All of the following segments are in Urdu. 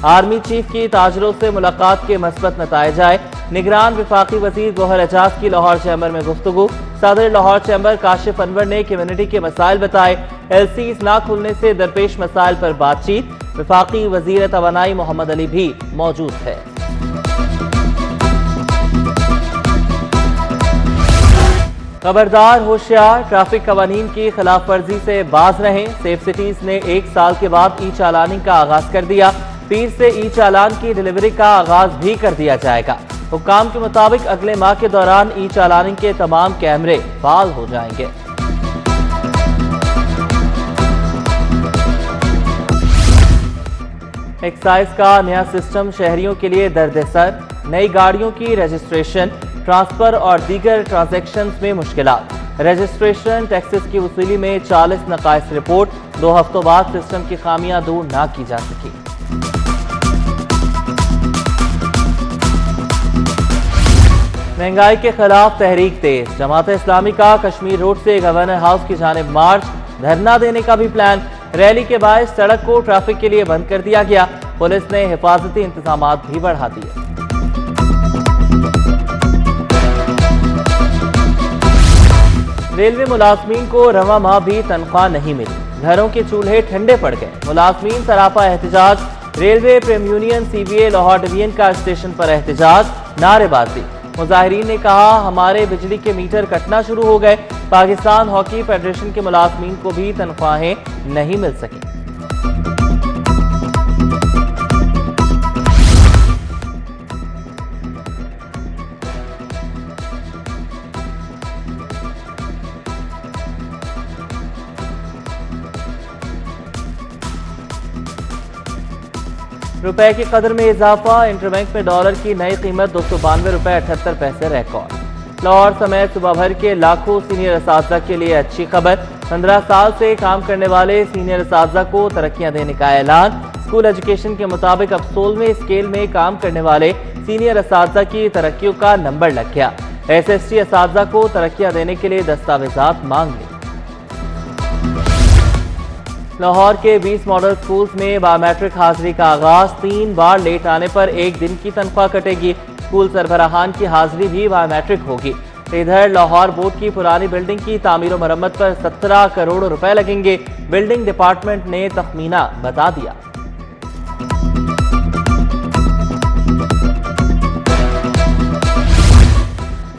آرمی چیف کی تاجروں سے ملاقات کے مثبت نتائج آئے۔ نگران وفاقی وزیر گوہر اعجاز کی لاہور چیمبر میں گفتگو۔ صدر لاہور چیمبر کاشف انور نے کمیونٹی کے مسائل بتائے۔ ایل سیز نہ کھلنے سے درپیش مسائل پر بات چیت۔ وفاقی وزیر توانائی محمد علی بھی موجود ہے۔ خبردار ہوشیار، ٹریفک قوانین کی خلاف ورزی سے باز رہیں۔ سیف سٹیز نے 1 سال کے بعد ای چالانی کا آغاز کر دیا۔ پیر سے ای چالان کی ڈیلیوری کا آغاز بھی کر دیا جائے گا۔ حکام کے مطابق اگلے ماہ کے دوران ای چالانی کے تمام کیمرے فعال ہو جائیں گے۔ ایکسائز کا نیا سسٹم شہریوں کے لیے درد سر۔ نئی گاڑیوں کی رجسٹریشن، ٹرانسفر اور دیگر ٹرانزیکشنز میں مشکلات۔ رجسٹریشن ٹیکسز کی وصولی میں 40 نقائص رپورٹ۔ 2 ہفتوں بعد سسٹم کی خامیاں دور نہ کی جا سکی۔ مہنگائی کے خلاف تحریک تیز۔ جماعت اسلامی کا کشمیر روڈ سے گورنر ہاؤس کی جانب مارچ، دھرنا دینے کا بھی پلان۔ ریلی کے باعث سڑک کو ٹریفک کے لیے بند کر دیا گیا۔ پولیس نے حفاظتی انتظامات بھی بڑھا دیے۔ ریلوے ملازمین کو رواں ماہ بھی تنخواہ نہیں ملی۔ گھروں کے چولہے ٹھنڈے پڑ گئے۔ ملازمین سراپا احتجاج۔ Railway Prem union C B A Lahore division کا اسٹیشن پر احتجاج، نعرے بازی۔ مظاہرین نے کہا ہمارے بجلی کے میٹر کٹنا شروع ہو گئے۔ پاکستان ہاکی فیڈریشن کے ملازمین کو بھی تنخواہیں نہیں مل سکیں۔ روپے کی قدر میں اضافہ۔ انٹر بینک میں ڈالر کی نئی قیمت 292 روپے 78 پیسے ریکارڈ۔ لاہور سمیت صوبہ بھر کے لاکھوں سینئر اساتذہ کے لیے اچھی خبر۔ 15 سال سے کام کرنے والے سینئر اساتذہ کو ترقیاں دینے کا اعلان۔ اسکول ایجوکیشن کے مطابق اب 16ویں اسکیل میں کام کرنے والے سینئر اساتذہ کی ترقیوں کا نمبر لگ گیا۔ ایس ایس ٹی اساتذہ کو ترقیاں دینے کے لیے دستاویزات مانگ لی۔ لاہور کے 20 ماڈل سکولز میں بایو میٹرک حاضری کا آغاز۔ 3 بار لیٹ آنے پر 1 دن کی تنخواہ کٹے گی۔ اسکول سربراہان کی حاضری بھی بایو میٹرک ہوگی۔ ادھر لاہور بورڈ کی پرانی بلڈنگ کی تعمیر و مرمت پر 17 کروڑ روپے لگیں گے۔ بلڈنگ ڈپارٹمنٹ نے تخمینہ بتا دیا۔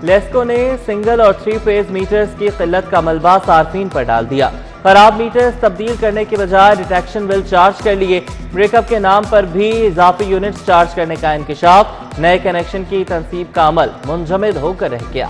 لیسکو نے سنگل اور 3 فیز میٹرز کی قلت کا ملبہ صارفین پر ڈال دیا۔ خراب میٹرز تبدیل کرنے کے بجائے ڈیٹیکشن بل چارج کر لیے۔ بریک اپ کے نام پر بھی اضافی یونٹس چارج کرنے کا انکشاف۔ نئے کنیکشن کی تنصیب کا عمل منجمد ہو کر رہ گیا۔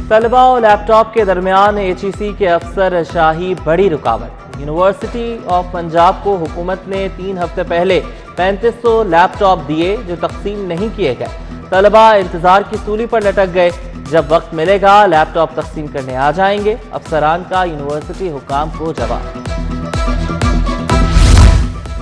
طلبہ اور لیپ ٹاپ کے درمیان ایچ ای سی کے افسر شاہی بڑی رکاوٹ۔ یونیورسٹی آف پنجاب کو حکومت نے 3 ہفتے پہلے 3500 لیپ ٹاپ دیے جو تقسیم نہیں کیے گئے۔ طلبہ انتظار کی سولی پر لٹک گئے۔ جب وقت ملے گا لیپ ٹاپ تقسیم کرنے آ جائیں گے۔ افسران کا یونیورسٹی حکام کو جواب۔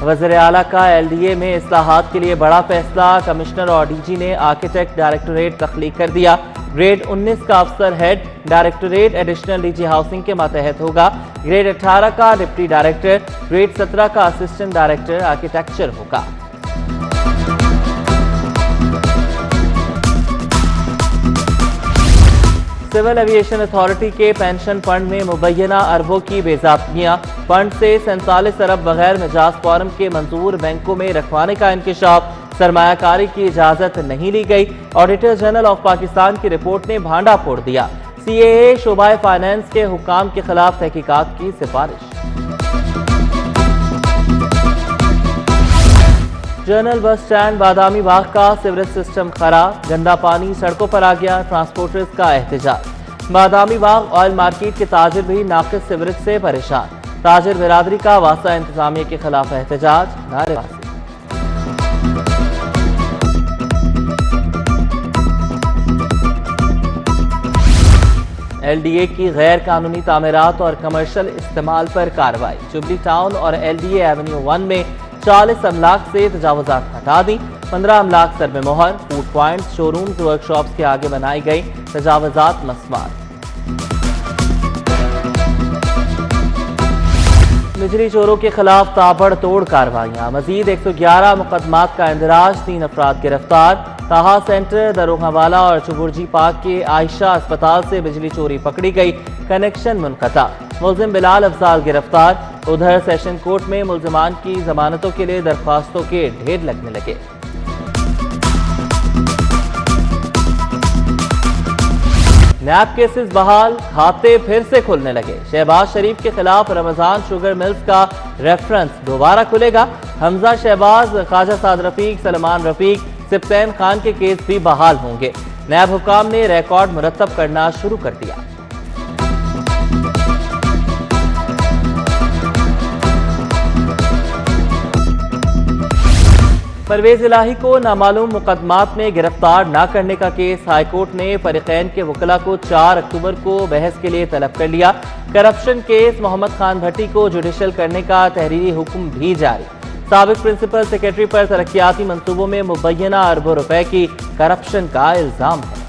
وزیر اعلیٰ کا ایل ڈی اے میں اصلاحات کے لیے بڑا فیصلہ۔ کمشنر اور ڈی جی نے آرکیٹیکٹ ڈائریکٹوریٹ تخلیق کر دیا۔ گریڈ 19 کا افسر head directorate additional D G housing کے ماتحت ہوگا۔ گریڈ 18 کا ڈپٹی ڈائریکٹر، گریڈ 17 کا اسسٹنٹ ڈائریکٹر آرکیٹیکچر ہوگا۔ سول ایویشن اتھارٹی کے پینشن فنڈ میں مبینہ اربوں کی بے ضابطگیاں۔ فنڈ سے 47 ارب بغیر مجاز فارم کے منظور بینکوں میں رکھوانے کا انکشاف۔ سرمایہ کاری کی اجازت نہیں لی گئی۔ آڈیٹر جنرل آف پاکستان کی رپورٹ نے بھانڈا پھوڑ دیا۔ سی اے اے شعبہ فائنانس کے حکام کے خلاف تحقیقات کی سفارش۔ جنرل بس سٹینڈ بادامی باغ کا سیوریج سسٹم خراب۔ گندا پانی سڑکوں پر آ گیا۔ ٹرانسپورٹرز کا احتجاج۔ بادامی باغ آئل مارکیٹ کے تاجر بھی ناقص سیوریج سے پریشان۔ تاجر برادری کا واسطہ انتظامیہ کے خلاف احتجاج، نعرے بازی۔ ایل ڈی اے کی غیر قانونی تعمیرات اور کمرشل استعمال پر کارروائی۔ جوبلی ٹاؤن اور ایل ڈی اے ایونیو 1 میں 40 املاک سے تجاوزات ہٹا دی۔ 15 املاک سر میں مہر۔ فوڈ پوائنٹس، شو رومز، ورک شاپس کے آگے بنائی گئی تجاوزات مسمار۔ بجلی چوروں کے خلاف تابڑ توڑ کارروائیاں، مزید 111 مقدمات کا اندراج، 3 افراد گرفتار۔ تاہا سینٹر، دروغہ والا اور چبرجی پاک کے عائشہ اسپتال سے بجلی چوری پکڑی گئی، کنیکشن منقطع، ملزم بلال افضال گرفتار۔ ادھر سیشن کورٹ میں ملزمان کی ضمانتوں کے لیے درخواستوں کے ڈھیر لگنے لگے۔ نیب کیسز بحال، کھاتے پھر سے کھلنے لگے۔ شہباز شریف کے خلاف رمضان شوگر ملز کا ریفرنس دوبارہ کھلے گا۔ حمزہ شہباز، خواجہ سعد رفیق، سلمان رفیق، سبطین خان کے کیس بھی بحال ہوں گے۔ نیب حکام نے ریکارڈ مرتب کرنا شروع کر دیا۔ پرویز الہی کو نامعلوم مقدمات میں گرفتار نہ کرنے کا کیس، ہائی کورٹ نے فریقین کے وکلاء کو 4 اکتوبر کو بحث کے لیے طلب کر لیا۔ کرپشن کیس، محمد خان بھٹی کو جوڈیشل کرنے کا تحریری حکم بھی جاری۔ سابق پرنسپل سیکرٹری پر ترقیاتی منصوبوں میں مبینہ اربوں روپے کی کرپشن کا الزام ہے۔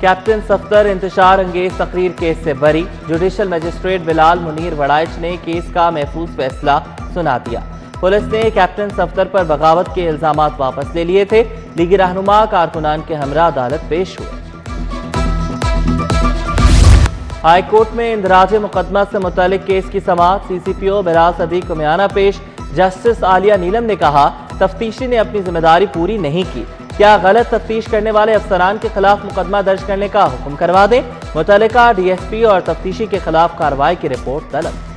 کیپٹن صفدر انتشار انگیز تقریر کیس سے بری، جوڈیشل مجسٹریٹ بلال منیر وڑائچ نے کیس کا محفوظ فیصلہ سنا دیا۔ پولیس نے کیپٹن صفدر پر بغاوت کے الزامات واپس لے لیے تھے۔ لیگی رہنما کارکنان کے ہمراہ عدالت پیش ہوئے۔ ہائی کورٹ میں اندراج مقدمہ سے متعلق کیس کی سماعت، سی سی پی او بلال صدیق کو میانہ پیش۔ جسٹس عالیہ نیلم نے کہا، تفتیشی نے اپنی ذمہ داری پوری نہیں کی، کیا غلط تفتیش کرنے والے افسران کے خلاف مقدمہ درج کرنے کا حکم کروا دیں، متعلقہ ڈی ایس پی اور تفتیشی کے خلاف کارروائی کی رپورٹ طلب۔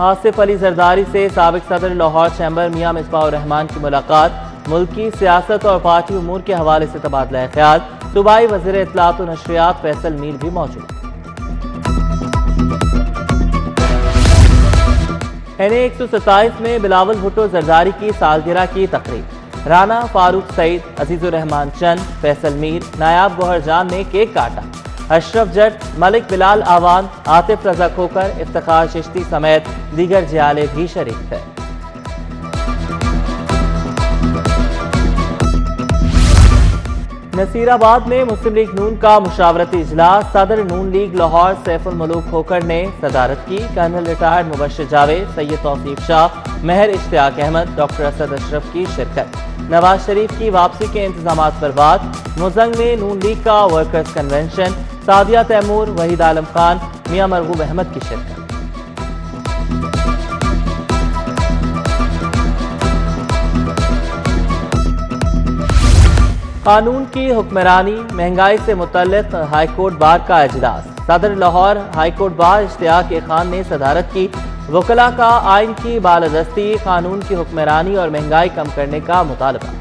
آصف علی زرداری سے سابق صدر لاہور چیمبر میاں مصباح الرحمان کی ملاقات، ملکی سیاست اور پارٹی امور کے حوالے سے تبادلہ خیال۔ صوبائی وزیر اطلاعات و نشریات فیصل میر بھی موجود۔ این اے 127 میں بلاول بھٹو زرداری کی سالگرہ کی تقریب، رانا فاروق سعید، عزیز الرحمان چند، فیصل میر، نایاب گوہر جان نے کیک کاٹا۔ اشرف جٹ، ملک بلال آوان، عاطف رضا کھوکر، افتخار چشتی سمیت دیگر جیالے بھی شریک تھے۔ نصیر آباد میں مسلم لیگ نون کا مشاورتی اجلاس، صدر نون لیگ لاہور سیف الملوک کھوکر نے صدارت کی۔ کرنل ریٹائرڈ مبشر جاوید، سید توصیف شاہ، مہر اشتیاق احمد، ڈاکٹر اسد اشرف کی شرکت۔ نواز شریف کی واپسی کے انتظامات پر بات، مزنگ میں نون لیگ کا ورکرز کنونشن، سعدیہ تیمور، وحید عالم خان، میاں مرغوب احمد کی شرکت۔ قانون کی حکمرانی، مہنگائی سے متعلق ہائی کورٹ بار کا اجلاس، صدر لاہور ہائی کورٹ بار اشتیاق خان نے صدارت کی۔ وکلاء کا آئین کی بالادستی، قانون کی حکمرانی اور مہنگائی کم کرنے کا مطالبہ۔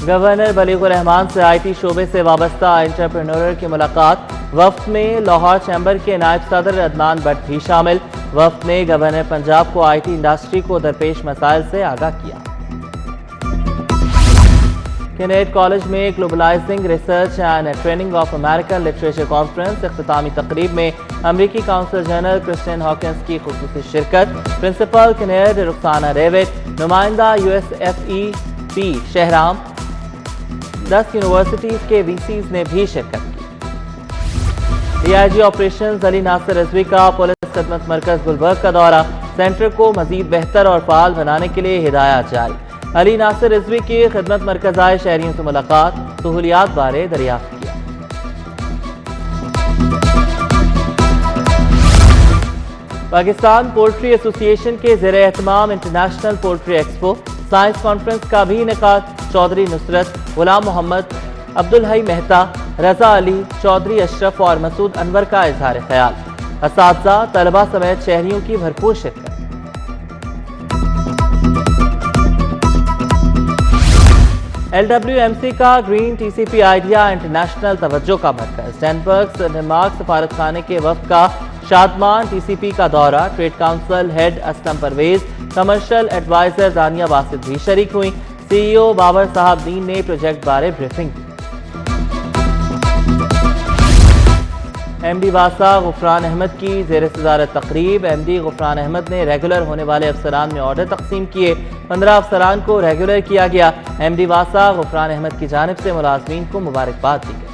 گورنر بلیغ الرحمان سے آئی ٹی شعبے سے وابستہ انٹرپرینور کی ملاقات، وفد میں لاہور چیمبر کے نائب صدر عدنان بٹ بھی شامل۔ وفد نے گورنر پنجاب کو آئی ٹی انڈسٹری کو درپیش مسائل سے آگاہ کیا۔ کینیڈ کالج میں globalising research and training of American literature conference, اختتامی تقریب میں امریکی کونسل جنرل کرسٹین ہاکنز کی خصوصی شرکت۔ پرنسپل کینیڈ رخسانہ ریوٹ، نمائندہ یو ایس ایف ای پی شہرام، 10 یونیورسٹیز کے وی سیز نے بھی شرکت کی۔ ڈی آئی جی آپریشنز علی ناصر رضوی کا پولیس خدمت مرکز گلبرگ کا دورہ، سینٹر کو مزید بہتر اور فعال بنانے کے لیے ہدایات جاری۔ علی ناصر رضوی کی خدمت مرکز آئے شہریوں سے ملاقات، سہولیات بارے دریافت کیا۔ پاکستان پولٹری ایسوسی ایشن کے زیر اہتمام international poultry expo, science conference کا بھی انعقاد۔ چودھری نصرت، غلام محمد، عبدالحی مہتا، رضا علی، چودھری اشرف اور مسعود انور کا اظہار خیال۔ اساتذہ، طلبہ سمیت شہریوں کی بھرپور شرکت۔ ایل ڈبلیو ایم سی کا گرین ٹی سی پی آئیڈیا انٹرنیشنل توجہ کا مرکز، ڈینبرگ ڈنمارک سفارت خانے کے وفد کا شادمان ٹی سی پی کا دورہ، trade council head Aslam Parvez, commercial adviser Dania Basit بھی شریک ہوئیں۔ سی ای او بابر صاحب دین نے پروجیکٹ بارے بریفنگ دی۔ ایم ڈی واسا غفران احمد کی زیر صدارت تقریب، ایم ڈی غفران احمد نے ریگولر ہونے والے افسران میں آرڈر تقسیم کیے، 15 افسران کو ریگولر کیا گیا۔ MD واسا غفران احمد کی جانب سے ملازمین کو مبارکباد دی گئی۔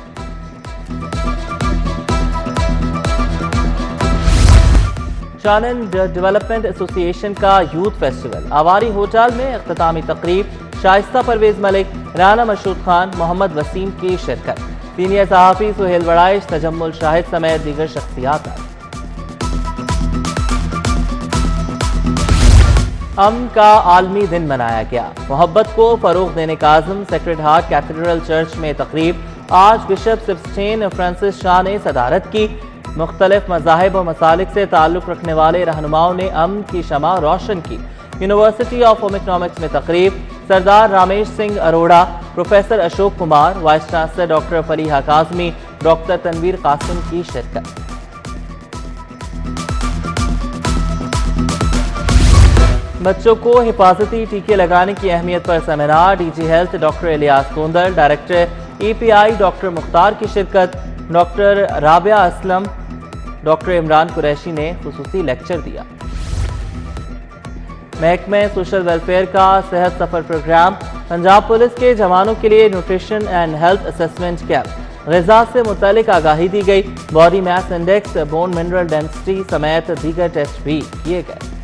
شانن ڈیولپمنٹ ایسوسی ایشن کا یوتھ فیسٹیول آواری ہوٹل میں اختتامی تقریب، شائستہ پرویز ملک، رانا مشہود خان، محمد وسیم کی شرکت، سینئر صحافی سہیل وڑائش، تجمل شاہد سمیت دیگر شخصیات آئی۔ امن کا عالمی دن منایا گیا، محبت کو فروغ دینے کا عزم، سیکرڈ ہارٹ کیتھیڈرل چرچ میں تقریب، آرچ بشپ سبسٹین فرانسس شاہ نے صدارت کی، مختلف مذاہب و مسالک سے تعلق رکھنے والے رہنماؤں نے امن کی شمع روشن کی، یونیورسٹی آف ہوم اکنامکس میں تقریب، Sardar Ramesh Singh Arora, professor Ashok Kumar, vice chancellor doctor Faliha Kazmi, doctor Tanveer Qasim کی شرکت۔ بچوں کو حفاظتی ٹیکے لگانے کی اہمیت پر seminar, D G health doctor Ilyas Kondar, director EPI doctor Mukhtar کی شرکت، ڈاکٹر رابعہ اسلم، ڈاکٹر عمران قریشی نے خصوصی لیکچر دیا۔ محکمہ سوشل ویلفیئر کا صحت سفر پروگرام، پنجاب پولیس کے جوانوں کے لیے nutrition and health assessment camp, غذا سے متعلق آگاہی دی گئی، body mass index, bone mineral density سمیت دیگر ٹیسٹ بھی کیے گئے۔